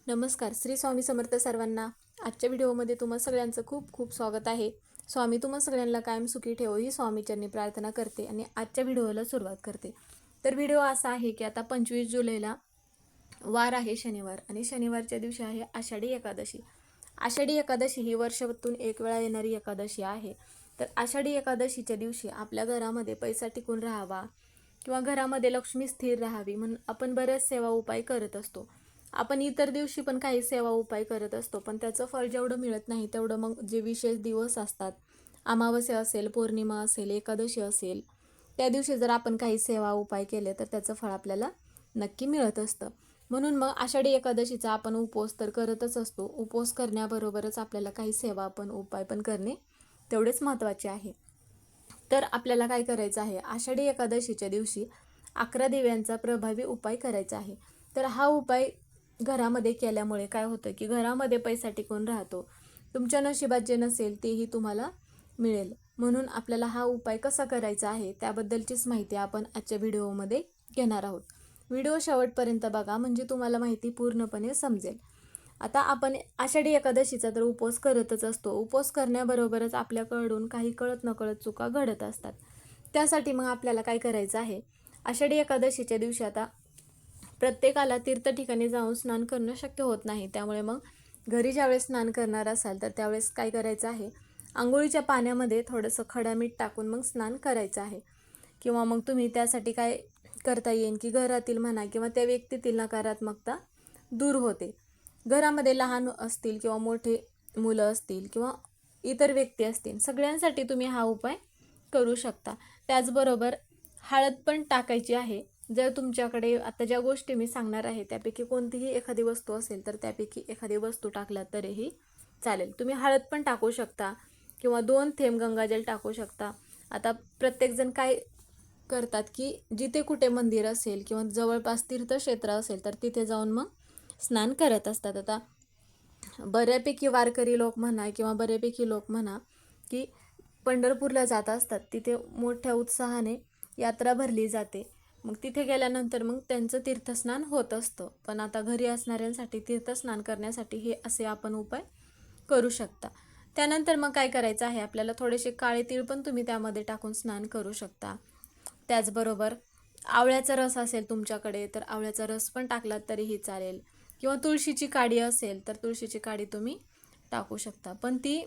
नमस्कार. श्री स्वामी समर्थ सर्वांना. आजच्या व्हिडिओमध्ये तुम्हा सगळ्यांचं खूप खूप स्वागत आहे. स्वामी तुम्हा सगळ्यांना कायम सुखी ठेवो ही स्वामीचरणी प्रार्थना करते आणि आजच्या व्हिडिओला सुरुवात करते. तर व्हिडिओ असा आहे की आता 25 जुलैला वार आहे शनिवार आणि शनिवारच्या दिवशी आहे आषाढी एकादशी. आषाढी एकादशी ही वर्षातून एक वेळा येणारी एकादशी आहे. तर आषाढी एकादशीच्या दिवशी आपल्या घरामध्ये पैसा टिकून राहावा किंवा घरामध्ये लक्ष्मी स्थिर राहावी म्हणून आपण बरेच सेवा उपाय करत असतो. आपण इतर दिवशी पण काही सेवा उपाय करत असतो, पण त्याचं फळ जेवढं मिळत नाही तेवढं मग जे विशेष दिवस असतात, अमावस्या असेल, पौर्णिमा असेल, एकादशी असेल, त्या दिवशी जर आपण काही सेवा उपाय केले तर त्याचं फळ आपल्याला नक्की मिळत असतं. म्हणून मग आषाढी एकादशीचा आपण उपवास तर करतच असतो. उपवास करण्याबरोबरच आपल्याला काही सेवा पण उपाय पण करणे तेवढेच महत्त्वाचे आहे. तर आपल्याला काय करायचं आहे, आषाढी एकादशीच्या दिवशी 11 दिव्यांचा प्रभावी उपाय करायचा आहे. तर हा उपाय घरामध्ये केल्यामुळे काय होतं की घरामध्ये पैसा टिकून राहतो. तुमच्या नशिबात जे नसेल तेही तुम्हाला मिळेल. म्हणून आपल्याला हा उपाय कसा करायचा आहे त्याबद्दलचीच माहिती आपण आजच्या व्हिडिओमध्ये घेणार आहोत. व्हिडिओ शेवटपर्यंत बघा म्हणजे तुम्हाला माहिती पूर्णपणे समजेल. आता आपण आषाढी एकादशीचा तर उपवास करतच असतो. उपवास करण्याबरोबरच आपल्याकडून काही कळत नकळत चुका घडत असतात. त्यासाठी मग आपल्याला काय करायचं आहे, आषाढी एकादशीच्या दिवशी आता प्रत्येकाला तीर्थ ठिकाणी जाऊन स्नान करणं शक्य होत नाही. त्यामुळे मग घरी ज्यावेळेस स्नान करणार असाल तर त्यावेळेस काय करायचं आहे, अंघोळीच्या पाण्यामध्ये थोडंसं खडा मीठ टाकून मग स्नान करायचं आहे. किंवा मग तुम्ही त्यासाठी काय करता येईल की घरातील म्हणा किंवा त्या व्यक्तीतील नकारात्मकता दूर होते. घरामध्ये लहान असतील किंवा मोठे मुलं असतील किंवा इतर व्यक्ती असतील, सगळ्यांसाठी तुम्ही हा उपाय करू शकता. त्याचबरोबर हळद पण टाकायची आहे. जर तुमच्याकडे आता ज्या गोष्टी मी सांगणार आहे त्यापैकी कोणतीही एखादी वस्तू असेल तर त्यापैकी एखादी वस्तू टाकला तरीही चालेल. तुम्ही हळद पण टाकू शकता किंवा 2 थेंब गंगाजल टाकू शकता. आता प्रत्येकजण काय करतात की जिथे कुठे मंदिर असेल किंवा जवळपास तीर्थक्षेत्र असेल तर तिथे जाऊन मग स्नान करत असतात. आता बऱ्यापैकी वारकरी लोक म्हणा किंवा बऱ्यापैकी लोक म्हणा की पंढरपूरला जात असतात. तिथे मोठ्या उत्साहाने यात्रा भरली जाते. मग तिथे गेल्यानंतर मग त्यांचं तीर्थस्नान होत असतं. पण आता घरी असणाऱ्यांसाठी तीर्थस्नान करण्यासाठी हे असे आपण उपाय करू शकता. त्यानंतर मग काय करायचं आहे, आपल्याला थोडेसे काळे तीळ पण तुम्ही त्यामध्ये टाकून स्नान करू शकता. त्याचबरोबर आवळ्याचा रस असेल तुमच्याकडे तर आवळ्याचा रस पण टाकलात तरीही चालेल. किंवा तुळशीची काडी असेल तर तुळशीची काडी तुम्ही टाकू शकता. पण ती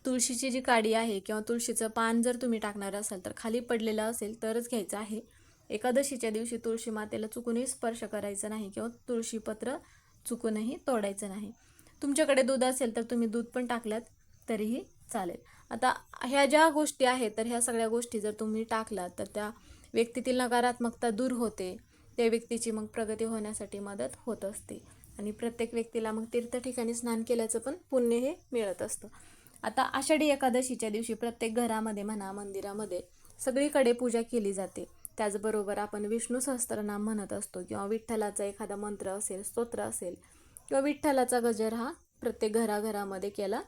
तुळशीची जी काडी आहे किंवा तुळशीचं पान जर तुम्ही टाकणार असाल तर खाली पडलेलं असेल तरच घ्यायचं आहे. एकादशीच्या दिवशी तुळशी मातेला चुकूनही स्पर्श करायचा नाही किंवा तुळशीपत्र चुकूनही तोडायचं नाही. तुमच्याकडे दूध असेल तर तुम्ही दूध पण टाकलात तरीही चालेल. आता ह्या ज्या गोष्टी आहेत तर ह्या सगळ्या गोष्टी जर तुम्ही टाकलात तर त्या व्यक्तीतील नकारात्मकता दूर होते. त्या व्यक्तीची मग प्रगती होण्यासाठी मदत होत असते आणि प्रत्येक व्यक्तीला मग तीर्थ ठिकाणी स्नान केल्याचं पण पुण्य हे मिळत असतं. आता आषाढी एकादशीच्या दिवशी प्रत्येक घरामध्ये म्हणा मंदिरामध्ये सगळीकडे पूजा केली जाते. त्याचबरोबर आपण विष्णू सहस्त्रनाम म्हणत असतो किंवा विठ्ठलाचा एखादा मंत्र असेल, स्तोत्र असेल किंवा विठ्ठलाचा गजर हा प्रत्येक घराघरामध्ये केला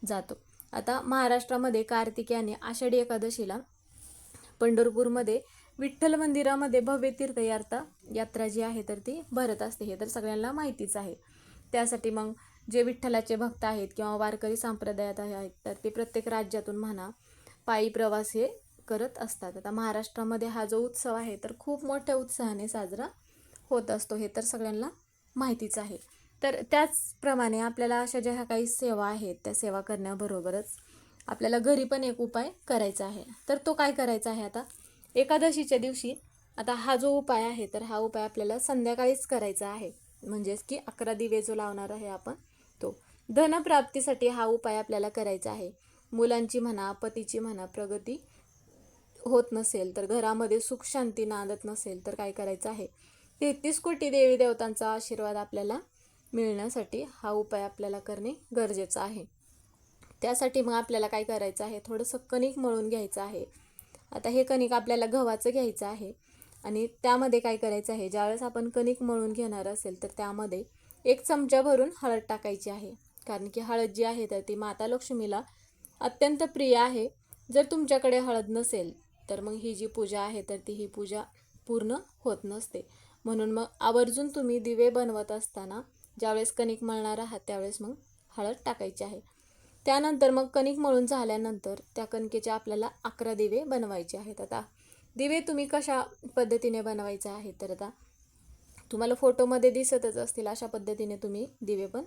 जातो. आता महाराष्ट्रामध्ये कार्तिकी आषाढी एकादशीला पंढरपूरमध्ये विठ्ठल मंदिरामध्ये भव्य तीर्थयात्रा जी आहे तर ती भरत असते. हे तर सगळ्यांना माहितीच आहे. त्यासाठी मग जे विठ्ठलाचे भक्त आहेत किंवा वारकरी संप्रदायात आहेत तर ते प्रत्येक राज्यातून म्हणा पायी प्रवास हे करत असतात. आता महाराष्ट्रामध्ये हा जो उत्सव आहे तर खूप मोठ्या उत्साहाने साजरा होत असतो. हे तर सगळ्यांना माहितीच आहे. तर त्याचप्रमाणे आपल्याला अशा ज्या काही सेवा आहेत त्या सेवा करण्याबरोबरच आपल्याला घरी पण एक उपाय करायचा आहे. तर तो काय करायचा आहे, आता एकादशीच्या दिवशी आता हा जो उपाय आहे तर हा उपाय आपल्याला संध्याकाळीच करायचा आहे. म्हणजेच की 11 दिवे जो लावणार आहे आपण तो. धनप्राप्तीसाठी हा उपाय आपल्याला करायचा आहे. मुलांची म्हणा, पतीची म्हणा प्रगती होत नसेल तर घरामध्ये सुख शांती नांदत नसेल तर काय करायचं आहे, 33 कोटी देवी देवतांचा आशीर्वाद आपल्याला मिळण्यासाठी हा उपाय आपल्याला करणे गरजेचं आहे. त्यासाठी मग आपल्याला काय करायचं आहे, थोडंसं कणिक मळून घ्यायचं आहे. आता हे कणिक आपल्याला गव्हाचं घ्यायचं आहे आणि त्यामध्ये काय करायचं आहे, ज्यावेळेस आपण कणिक मळून घेणार असेल तर त्यामध्ये 1 चमचा भरून हळद टाकायची आहे. कारण की हळद जी आहे तर ती माता लक्ष्मीला अत्यंत प्रिय आहे. जर तुमच्याकडे हळद नसेल तर मग ही जी पूजा आहे तर ती ही पूजा पूर्ण होत नसते. म्हणून मग आवर्जून तुम्ही दिवे बनवत असताना ज्यावेळेस कणिक मळणार आहात त्यावेळेस मग हळद टाकायची आहे. त्यानंतर मग कणिक मळून झाल्यानंतर त्या कणकेचे आपल्याला 11 दिवे बनवायचे आहेत. आता दिवे तुम्ही कशा पद्धतीने बनवायचे आहे तर आता तुम्हाला फोटोमध्ये दिसतच असतील अशा पद्धतीने तुम्ही दिवे पण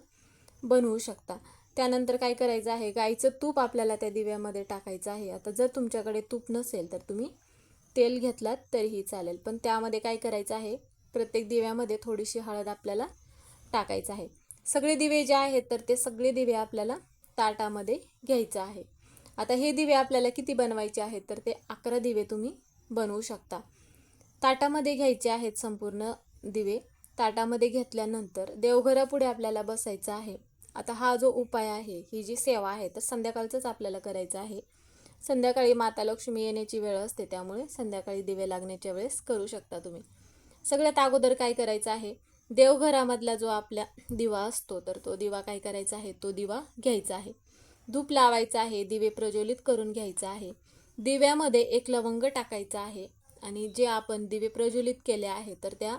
बनवू शकता. त्यानंतर काय करायचं आहे, गाईचं तूप आपल्याला त्या दिव्यामध्ये टाकायचं आहे. आता जर तुमच्याकडे तूप नसेल तर तुम्ही तेल घेतलात तरीही चालेल, पण त्यामध्ये काय करायचं आहे, प्रत्येक दिव्यामध्ये थोडीशी हळद आपल्याला टाकायचं आहे. सगळे दिवे जे आहेत तर ते सगळे दिवे आपल्याला ताटामध्ये घ्यायचं आहे. आता हे दिवे आपल्याला किती बनवायचे आहेत तर ते 11 दिवे तुम्ही बनवू शकता. ताटामध्ये घ्यायचे आहेत संपूर्ण दिवे. ताटामध्ये घेतल्यानंतर देवघरापुढे आपल्याला बसायचं आहे. आता हा जो उपाय आहे, ही जी सेवा आहे तर संध्याकाळचंच आपल्याला करायचं आहे. संध्याकाळी माता लक्ष्मी येण्याची वेळ असते, त्यामुळे संध्याकाळी दिवे लागण्याच्या वेळेस करू शकता तुम्ही. सगळ्यात अगोदर काय करायचं आहे, देवघरामधला जो आपला दिवा असतो तर तो दिवा काय करायचा आहे, तो दिवा घ्यायचा आहे. धूप लावायचा आहे, दिवे प्रज्वलित करून घ्यायचा आहे. दिव्यामध्ये एक लवंग टाकायचा आहे आणि जे आपण दिवे प्रज्वलित केले आहे तर त्या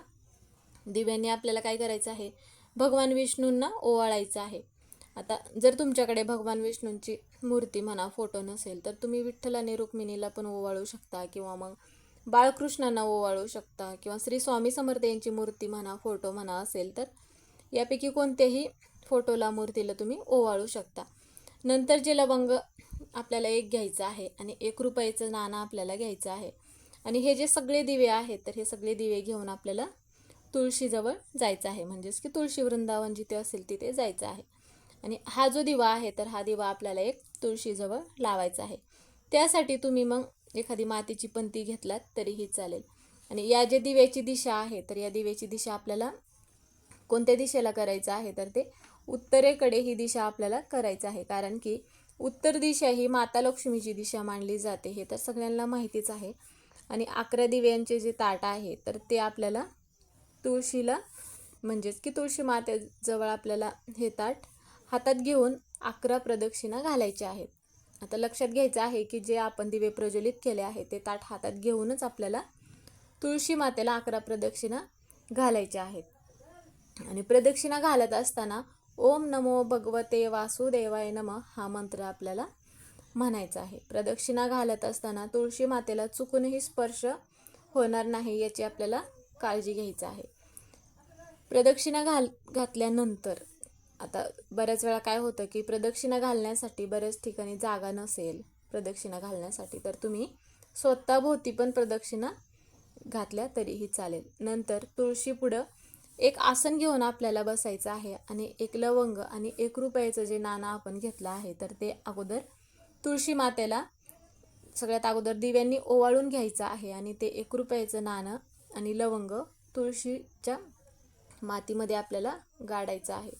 दिव्याने आपल्याला काय करायचं आहे, भगवान विष्णूंना ओवाळायचं आहे. आता जर तुमच्याकडे भगवान विष्णूंची मूर्ती म्हणा फोटो नसेल तर तुम्ही विठ्ठल आणि रुक्मिणीला पण ओवाळू शकता, किंवा मग बाळकृष्णांना ओवाळू शकता, किंवा श्री स्वामी समर्थ यांची मूर्ती म्हणा फोटो म्हणा असेल तर यापैकी कोणत्याही फोटोला मूर्तीला तुम्ही ओवाळू शकता. नंतर जे लवंग आपल्याला एक घ्यायचं आहे आणि 1 रुपयाचं नाणं आपल्याला घ्यायचं आहे. आणि हे जे सगळे दिवे आहेत तर हे सगळे दिवे घेऊन आपल्याला तुळशीजवळ जायचं आहे, म्हणजेच की तुळशी वृंदावन जिथे असेल तिथे जायचं आहे. आणि हा जो दिवा आहे तर हा दिवा आपल्याला एक तुळशीजवळ लावायचा आहे. त्यासाठी तुम्ही मग एखादी मातीची पंती घेतलात तरीही चालेल. आणि या जे दिव्याची दिशा आहे तर या दिव्याची दिशा आपल्याला कोणत्या दिशेला करायचं आहे तर ते उत्तरेकडे ही दिशा आपल्याला करायचं आहे, कारण की उत्तर दिशा ही माता लक्ष्मीची दिशा मानली जाते, हे तर सगळ्यांना माहितीच आहे. आणि 11 दिव्यांचे जे ताट आहे तर ते आपल्याला तुळशीला, म्हणजेच की तुळशी मातेजवळ आपल्याला हे ताट हातात घेऊन 11 प्रदक्षिणा घालायच्या आहेत. आता लक्षात घ्यायचं आहे की जे आपण दिवे प्रज्वलित केले आहे ते ताट हातात घेऊनच आपल्याला तुळशी मातेला 11 प्रदक्षिणा घालायच्या आहेत. आणि प्रदक्षिणा घालत असताना ओम नमो भगवते वासुदेवाय नमः हा मंत्र आपल्याला म्हणायचा आहे. प्रदक्षिणा घालत असताना तुळशी मातेला चुकूनही स्पर्श होणार नाही याची आपल्याला काळजी घ्यायची आहे. प्रदक्षिणा घातल्यानंतर आता बऱ्याच वेळा काय होतं की प्रदक्षिणा घालण्यासाठी बऱ्याच ठिकाणी जागा नसेल प्रदक्षिणा घालण्यासाठी, तर तुम्ही स्वतःभोवती पण प्रदक्षिणा घातल्या तरीही चालेल. नंतर तुळशी पुढं एक आसन घेऊन आपल्याला बसायचं आहे आणि 1 लवंग आणि 1 रुपयाचं जे नाणं आपण घेतलं आहे तर ते अगोदर तुळशी मातेला सगळ्यात अगोदर दिव्यांनी ओवाळून घ्यायचं आहे. आणि ते 1 रुपयाचं नाणं आणि लवंग तुळशीच्या मातीमध्ये आपल्याला गाडायचं आहे,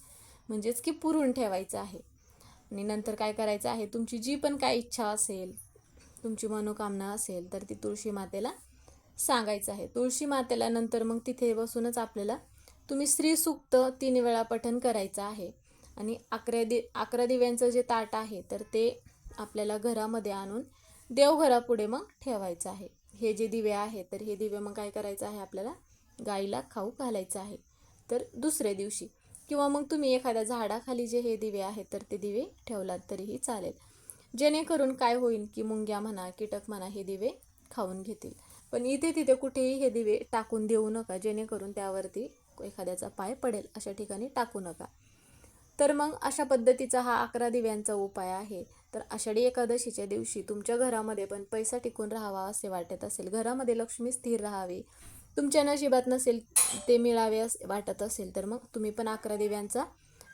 म्हणजेच की पुरून ठेवायचं आहे. आणि नंतर काय करायचं आहे, तुमची जी पण काय इच्छा असेल, तुमची मनोकामना असेल तर ती तुळशी मातेला सांगायचं आहे. तुळशी मातेला नंतर मग तिथे बसूनच आपल्याला तुम्ही श्रीसूक्त 3 वेळा पठण करायचं आहे. आणि 11 दिव्यांचं जे ताट आहे तर ते आपल्याला घरामध्ये आणून देवघरापुढे मग ठेवायचं आहे. हे जे दिवे आहेत तर हे दिवे मग काय करायचं आहे, आपल्याला गाईला खाऊ घालायचं आहे. तर दुसऱ्या दिवशी किंवा मग तुम्ही एखाद्या झाडाखाली जे हे दिवे आहेत तर ते दिवे ठेवलात तरीही चालेल, जेणेकरून काय होईल की मुंग्या म्हणा कीटक म्हणा हे दिवे खाऊन घेतील. पण इथे तिथे कुठेही हे दिवे टाकून देऊ नका, जेणेकरून त्यावरती एखाद्याचा पाय पडेल, अशा ठिकाणी टाकू नका. तर मग अशा पद्धतीचा हा 11 दिव्यांचा उपाय आहे. तर आषाढी एकादशीच्या दिवशी तुमच्या घरामध्ये पण पैसा टिकून राहावा असे वाटत असेल, घरामध्ये लक्ष्मी स्थिर राहावी, तुमच्या नशिबात नसेल ते मिळावे असे वाटत असेल, तर मग तुम्ही पण 11 दिव्यांचा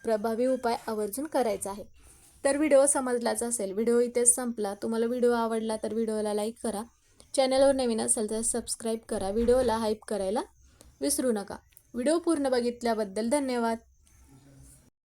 प्रभावी उपाय आवर्जून करायचा आहे. तर व्हिडिओ समजलाच असेल. व्हिडिओ इथेच संपला. तुम्हाला व्हिडिओ आवडला तर व्हिडिओला लाईक करा, चॅनलवर नवीन असेल तर सबस्क्राईब करा, व्हिडिओला हाईप करायला विसरू नका. व्हिडिओ पूर्ण बघितल्याबद्दल धन्यवाद.